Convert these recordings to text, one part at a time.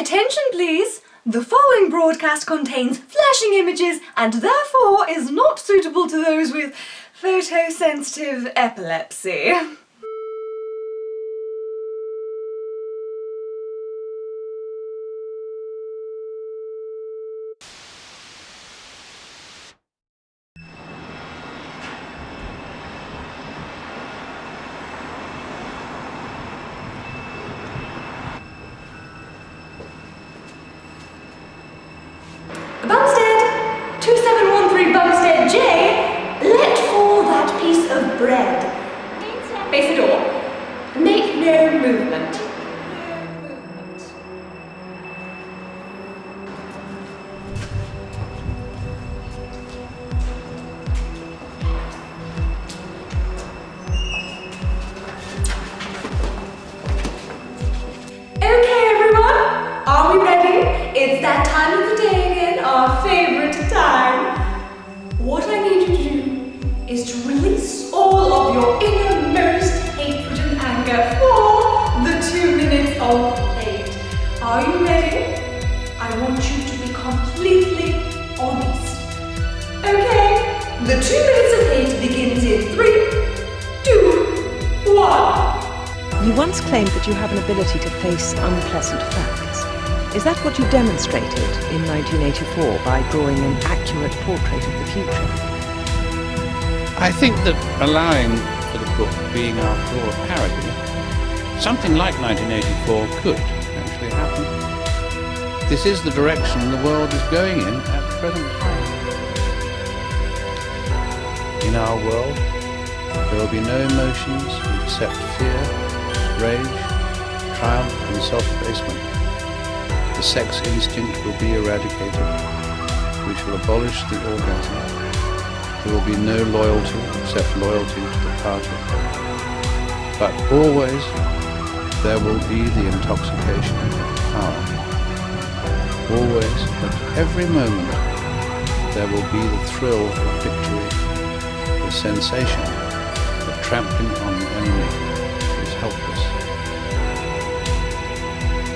Attention please! The following broadcast contains flashing images and therefore is not suitable to those with photosensitive epilepsy. Bumstead! 2713 Bumstead J, let fall that piece of bread. Face the door. Make no movement. Okay everyone, are we ready? It's that time of the day again, our favourite time. What I need you to do is to release all of your innermost hatred and anger for the 2 minutes of hate. Are you ready? I want you to be completely honest. Okay, the 2 minutes of hate begins in 3, 2, 1. You once claimed that you have an ability to face unpleasant facts. Is that what you demonstrated in 1984 by drawing an accurate portrait of the future? I think that allowing for the book being after all a parody, something like 1984 could actually happen. This is the direction the world is going in at the present time. In our world, there will be no emotions except fear, rage, triumph and self-abasement. The sex instinct will be eradicated. We shall abolish the orgasm. There will be no loyalty except loyalty to the party. But always there will be the intoxication of power. Always, at every moment, there will be the thrill of victory, the sensation of trampling on the enemy who is helpless.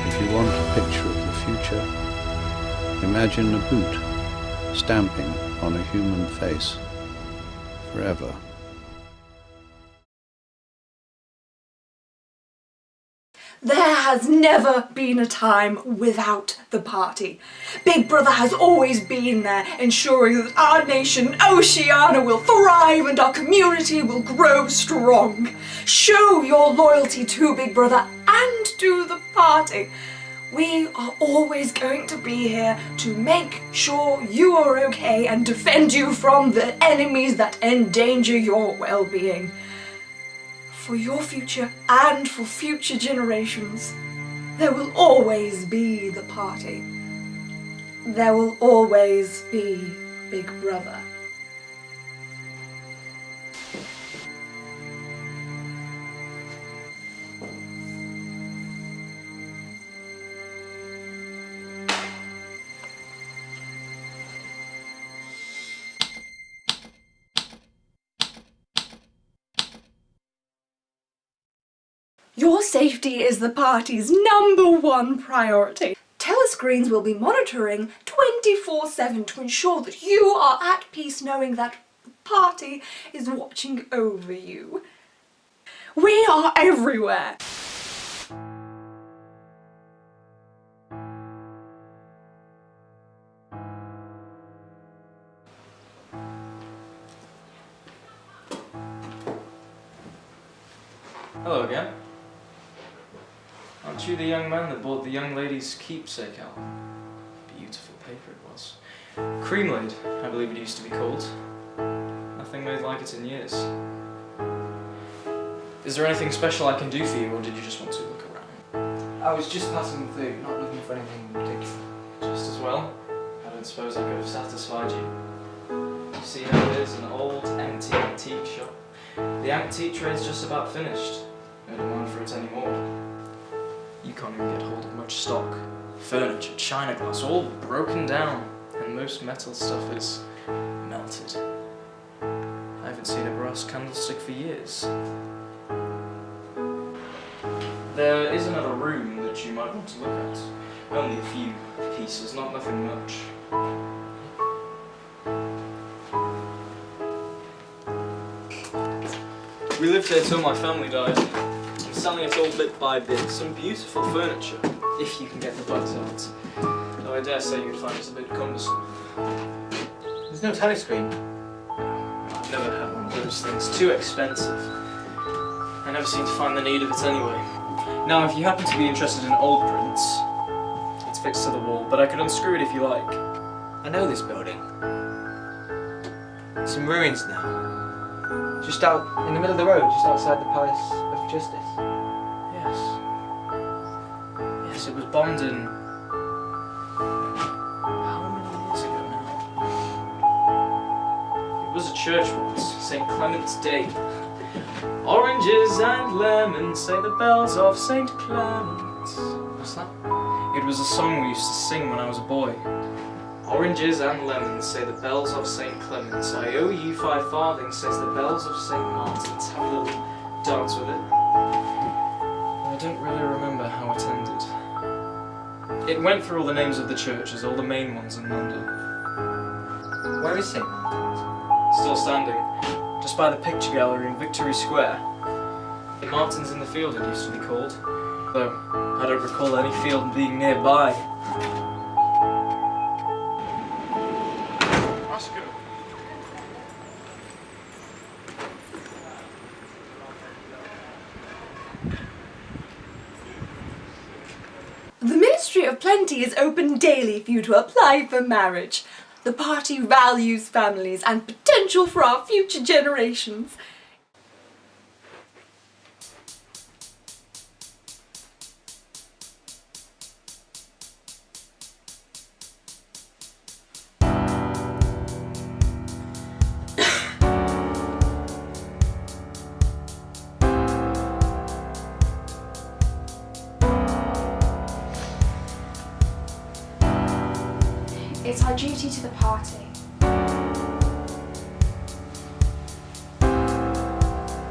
If you want a picture of the future, imagine a boot stamping on a human face forever. There has never been a time without the party. Big Brother has always been there, ensuring that our nation, Oceania, will thrive and our community will grow strong. Show your loyalty to Big Brother and to the party. We are always going to be here to make sure you are okay and defend you from the enemies that endanger your well-being. For your future and for future generations, there will always be the party. There will always be Big Brother. Your safety is the party's #1 priority. Telescreens will be monitoring 24/7 to ensure that you are at peace knowing that the party is watching over you. We are everywhere. Hello again. Aren't you the young man that bought the young lady's keepsake album? Beautiful paper it was. Cream-laid, I believe it used to be called. Nothing made like it in years. Is there anything special I can do for you, or did you just want to look around? I was just passing through, not looking for anything in particular. Just as well. I don't suppose I could have satisfied you. You see how it is, an old, empty antique shop. The antique trade's just about finished. No demand for it anymore. You can't even get hold of much stock. Furniture, china glass, all broken down, and most metal stuff is melted. I haven't seen a brass candlestick for years. There is another room that you might want to look at. Only a few pieces, nothing much. We lived here till my family died. I'm selling it all bit by bit. Some beautiful furniture, if you can get the bugs out. Though I dare say you'd find it a bit cumbersome. There's no telescreen. I've never had one of those things. Too expensive. I never seem to find the need of it anyway. Now, if you happen to be interested in old prints, it's fixed to the wall, but I could unscrew it if you like. I know this building. It's in ruins now. Just out in the middle of the road, just outside the Palace of Justice. Yes. Yes, it was bombed in... how many years ago now? It was a church once, St. Clement's Day. Oranges and lemons, say the bells of St. Clement's. What's that? It was a song we used to sing when I was a boy. Oranges and lemons, say the bells of St. Clement's. I owe you 5 farthings, says the bells of St. Martin's. Have a little dance with it. I don't really remember how it ended. It went through all the names of the churches, all the main ones in London. Where is St. Martin's? Still standing, just by the picture gallery in Victory Square. The Martins in the Field it used to be called, though I don't recall any field being nearby. The Ministry of Plenty is open daily for you to apply for marriage. The party values families and potential for our future generations. It's our duty to the party.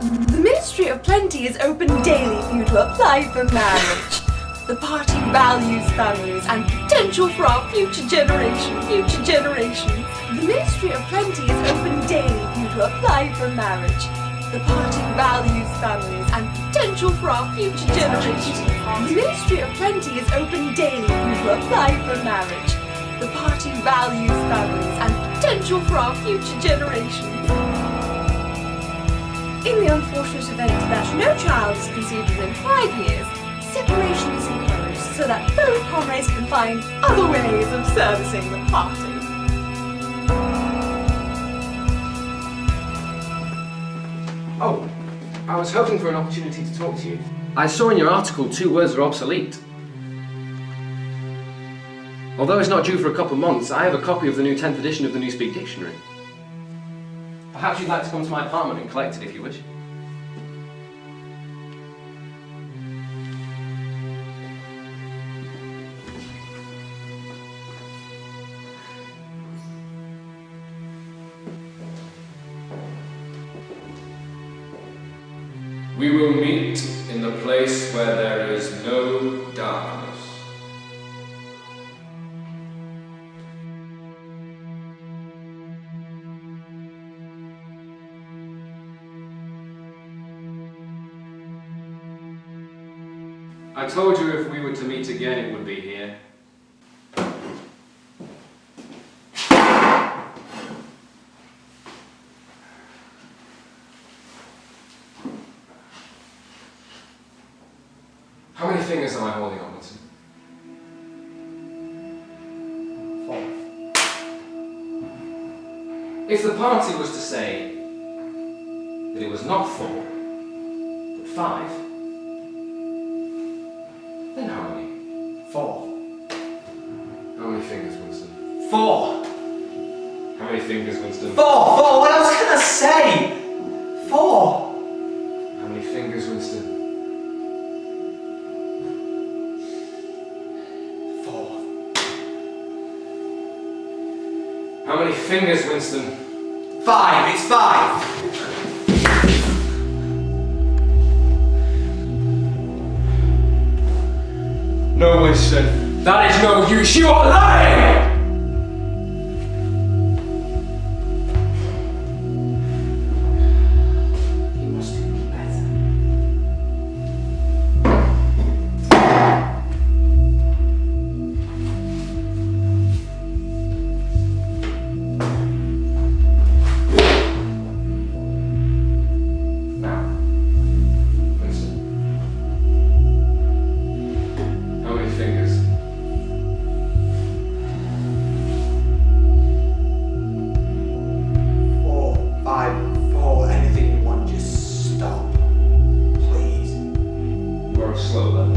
The Ministry of Plenty is open daily for you to apply for marriage. The party values families and potential for our future generations. The Ministry of Plenty is open daily for you to apply for marriage. The party values families and potential for our future generations. The Ministry of Plenty is open daily for you to apply for marriage. The party values families and potential for our future generations. In the unfortunate event that no child is conceived within 5 years, separation is encouraged so that both comrades can find other ways of servicing the party. Oh, I was hoping for an opportunity to talk to you. I saw in your article 2 words are obsolete. Although it's not due for a couple of months, I have a copy of the new 10th edition of the Newspeak Dictionary. Perhaps you'd like to come to my apartment and collect it if you wish. We will meet in the place where there is no darkness. I told you if we were to meet again, it would be here. How many fingers am I holding up, Winston? 4. If the party was to say that it was not 4, but 5, then how many? 4. How many fingers, Winston? 4. How many fingers, Winston? 4. What else can I say? 4. How many fingers, Winston? 4. How many fingers, Winston? 5. It's 5. No, Winston. That is no use. You are lying! You must do better. Now, listen. How many fingers? 4, 5, 4, anything you want, just stop. Please. You're a slow learner.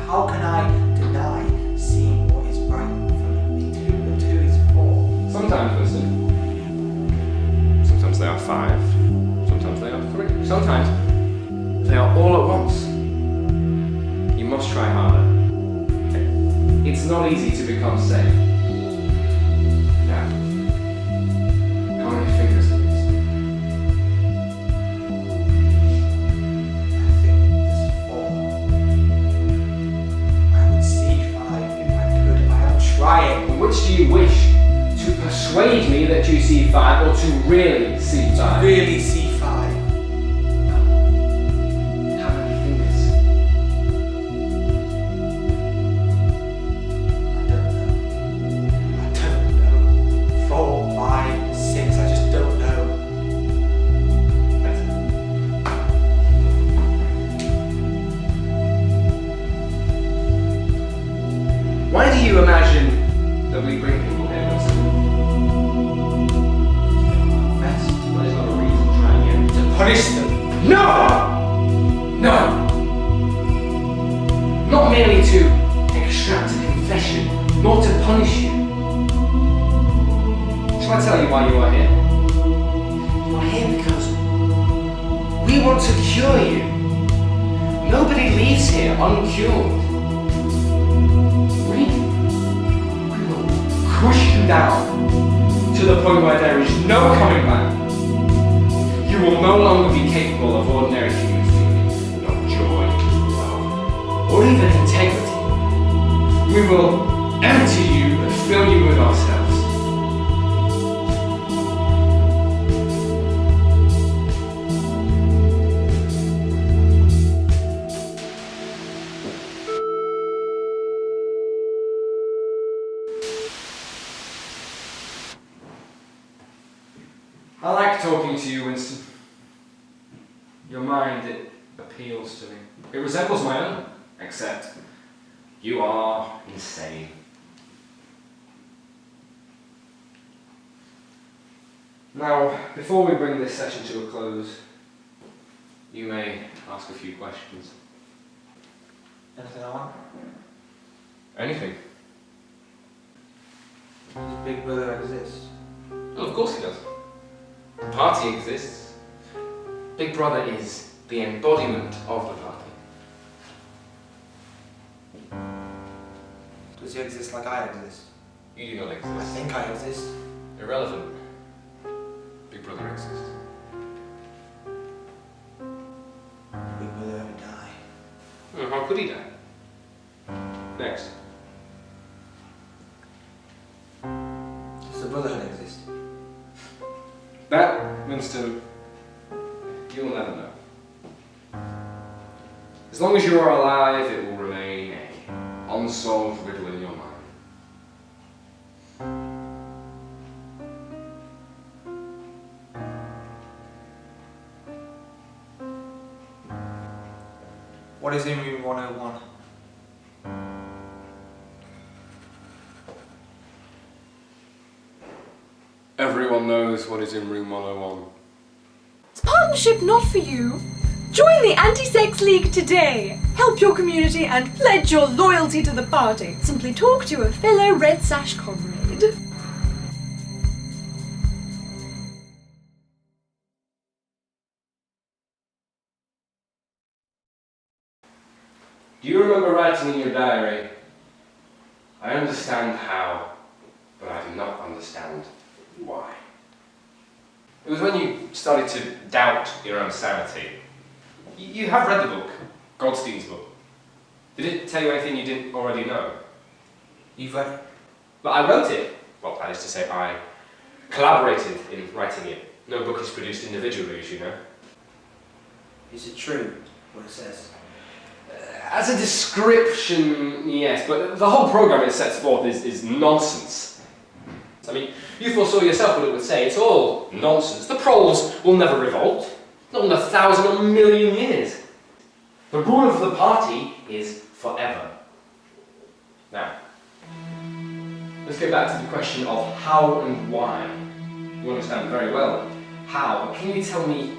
How can I deny seeing what is right in front of me? 2 and 2 is 4. Sometimes, Winston. Sometimes they are 5. Sometimes they are 3. Sometimes they are all at once. You must try harder. It's not easy to become safe. Now, how many fingers are these? I think there's 4. I would see 5 if I could. I am trying. Which do you wish? To persuade me that you see 5 or to really see 5? Really see 5. How many fingers? I don't know. 4, 5, 6, I just don't know. Better. Why do you imagine that we bring people here, Winston? Best Well, there's not a reason to try again. to punish them. No! No! Not merely to extract a confession, nor to punish you. Shall I tell you why you are here? You are here because we want to cure you. Nobody leaves here uncured. We will crush you down to the point where there is no coming back. You will no longer be capable of ordinary human feelings, not joy, love, or even integrity. We will empty you and fill you with ourselves. I like talking to you, Winston. Your mind, it appeals to me. It resembles my own, except you are insane. Now, before we bring this session to a close, you may ask a few questions. Anything I want? Anything. Does Big Brother exist? Well, of course he does. The party exists. Big Brother is the embodiment of the party. Does he exist like I exist? You do not I exist. think I exist. Irrelevant. Big Brother exists. Big Brother ever die? Oh, how could he die? Next. Does the Brotherhood exist? That, Winston, you'll never know. As long as you are alive, it will remain an unsolved riddle in your mind. What is in room 101? Everyone knows what is in room 101. Is partnership not for you? Join the Anti-Sex League today. Help your community and pledge your loyalty to the party. Simply talk to a fellow Red Sash comrade. Do you remember writing in your diary, "I understand how, but I do not understand why"? It was when you started to doubt your own sanity. You have read the book, Goldstein's book. Did it tell you anything you didn't already know? You've read it? But I wrote it. Well, that is to say, I collaborated in writing it. No book is produced individually, as you know. Is it true, what it says? As a description, yes, but the whole programme it sets forth is nonsense. I mean, you foresaw yourself what it would say. It's all nonsense. The proles will never revolt. Not in 1,000 or 1,000,000 years. The rule of the party is forever. Now, let's go back to the question of how and why. You understand very well how, but can you tell me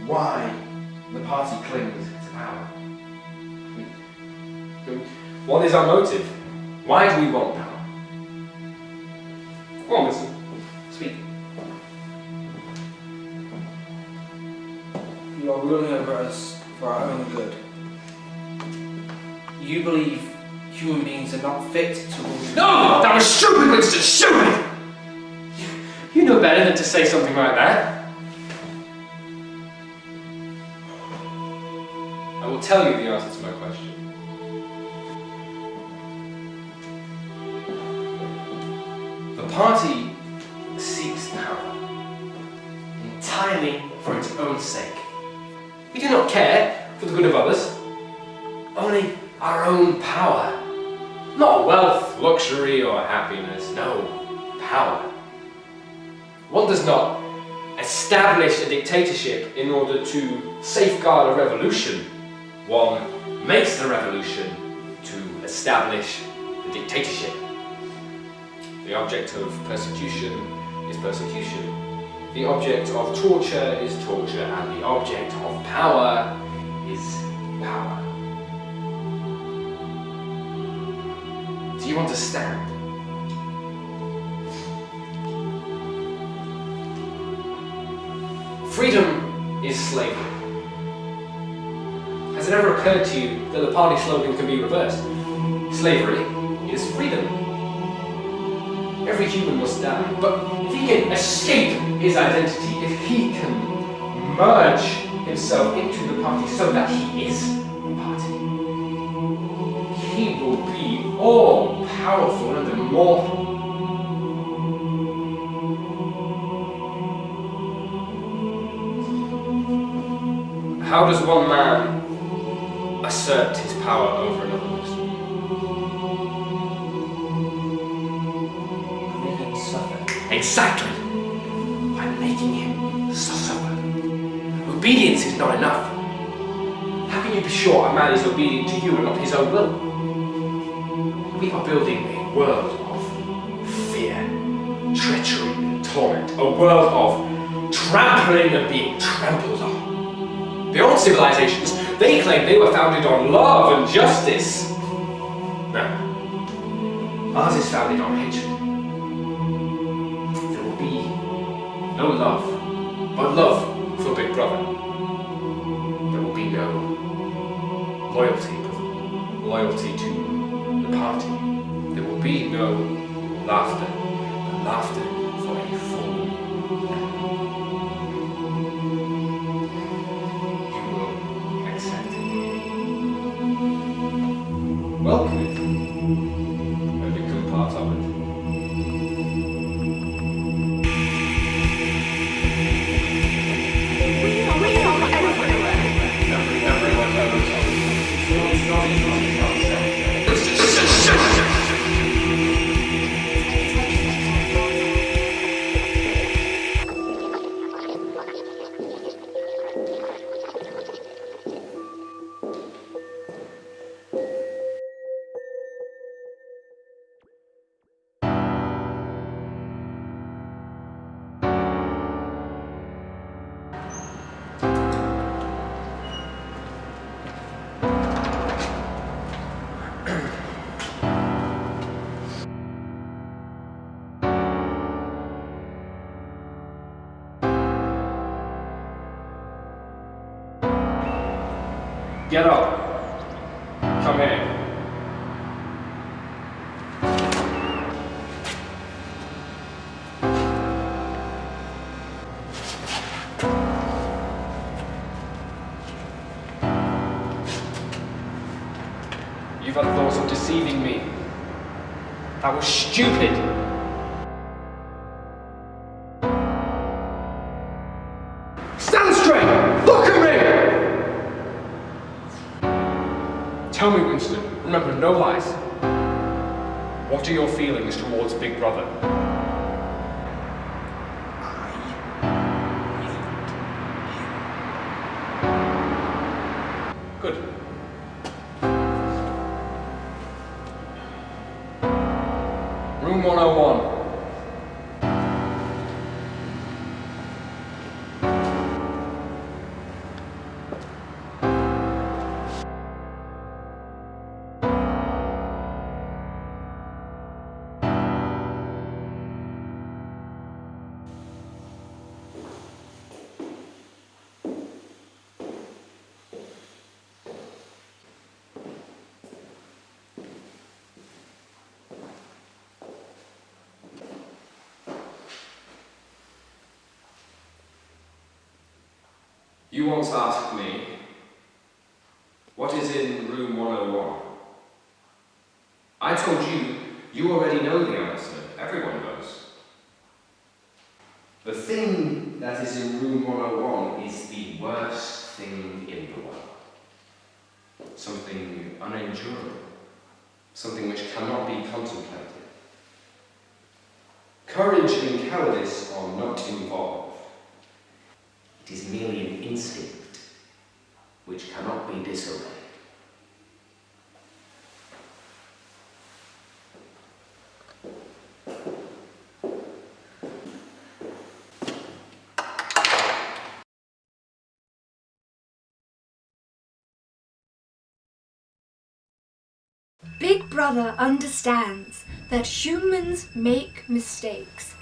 why the party clings to power? What is our motive? Why do we want power? Go on, listen. Speak. You are ruling over us for our own good. You believe human beings are not fit to rule. No! That was stupid, Winston! Stupid! You know better than to say something like that. I will tell you the answer to my question. The party seeks power entirely for its own sake. We do not care for the good of others, only our own power. Not wealth, luxury, or happiness, no, power. One does not establish a dictatorship in order to safeguard a revolution. One makes the revolution to establish the dictatorship. The object of persecution is persecution. The object of torture is torture, and the object of power is power. Do you understand? Freedom is slavery. Has it ever occurred to you that the party slogan can be reversed? Slavery is freedom. Every human must die, but if he can escape his identity, if he can merge himself into the party so that he is the party, he will be all powerful and immortal. How does one man assert his power over another person? Make him suffer. Exactly! By making him suffer. Obedience is not enough. How can you be sure a man is obedient to you and not his own will? We are building a world of fear, treachery, and torment. A world of trampling and being trampled on. The old civilizations, they claimed they were founded on love and justice. No. Ours is founded on hatred. There will be no love, but love for Big Brother. There will be no loyalty, but loyalty to the party. There will be no laughter, but laughter for a fool. Welcome it and become part of it. Get up. Come here. deceiving me. That was stupid. Stand straight! Look at me! Tell me, Winston, remember, no lies. What are your feelings towards Big Brother? Good. Room 101. You once asked me, what is in room 101? I told you, you already know the answer. Everyone knows. The thing that is in room 101 is the worst thing in the world. Something unendurable. Something which cannot be contemplated. Courage and cowardice are not involved. It is merely an instinct which cannot be disobeyed. Big Brother understands that humans make mistakes.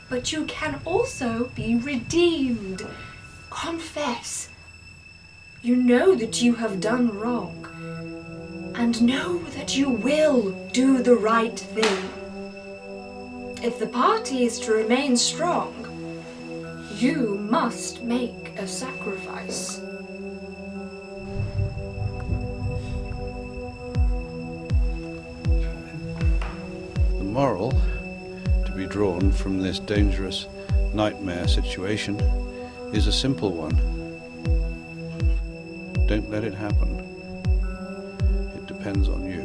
But you can also be redeemed. Confess. You know that you have done wrong. And know that you will do the right thing. If the party is to remain strong, you must make a sacrifice. The moral to be drawn from this dangerous nightmare situation is a simple one. Don't let it happen. It depends on you.